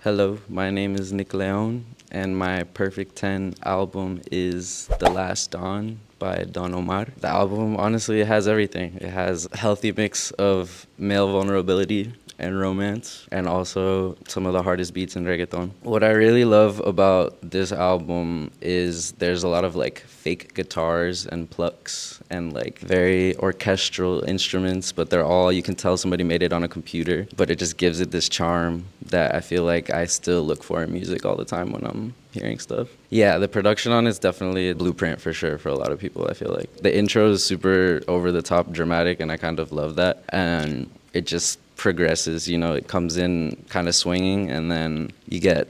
Hello, my name is Nick León, and my Perfect 10 album is The Last Dawn by Don Omar. The album, honestly, it has everything. It has a healthy mix of male vulnerability and romance, and also some of the hardest beats in reggaeton. What I really love about this album is there's a lot of like fake guitars and plucks and like very orchestral instruments, but they're all, you can tell somebody made it on a computer, but it just gives it this charm that I feel like I still look for in music all the time when I'm hearing stuff. Yeah, the production on it's definitely a blueprint for sure for a lot of people, I feel like. The intro is super over the top dramatic, and I kind of love that. And it just progresses, it comes in kind of swinging, and then you get,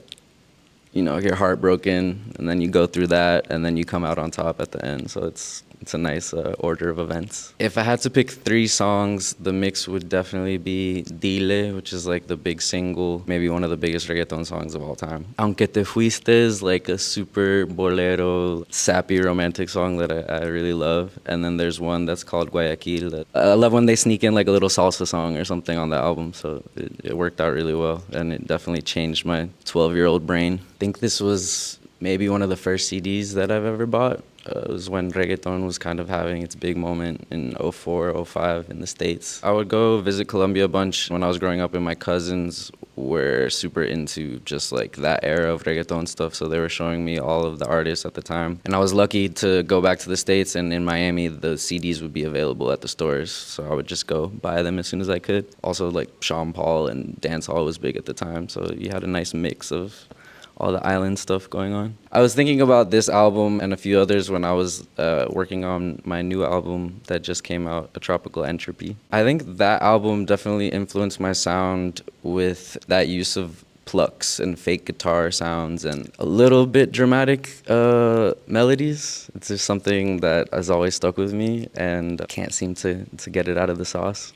you're heartbroken, and then you go through that, and then you come out on top at the end. So it's a nice order of events. If I had to pick three songs, the mix would definitely be Dile, which is like the big single, maybe one of the biggest reggaeton songs of all time. Aunque Te Fuiste is like a super bolero, sappy romantic song that I really love. And then there's one that's called Guayaquil. That I love when they sneak in like a little salsa song or something on the album. So it worked out really well, and it definitely changed my 12-year-old brain. I think this was maybe one of the first CDs that I've ever bought. It was when reggaeton was kind of having its big moment in '04, '05 in the States. I would go visit Colombia a bunch when I was growing up, and my cousins were super into just like that era of reggaeton stuff, so they were showing me all of the artists at the time. And I was lucky to go back to the States, and in Miami, the CDs would be available at the stores, so I would just go buy them as soon as I could. Also, like Sean Paul and dancehall was big at the time, so you had a nice mix of all the island stuff going on. I was thinking about this album and a few others when I was working on my new album that just came out, A Tropical Entropy. I think that album definitely influenced my sound with that use of plucks and fake guitar sounds and a little bit dramatic melodies. It's just something that has always stuck with me, and can't seem to get it out of the sauce.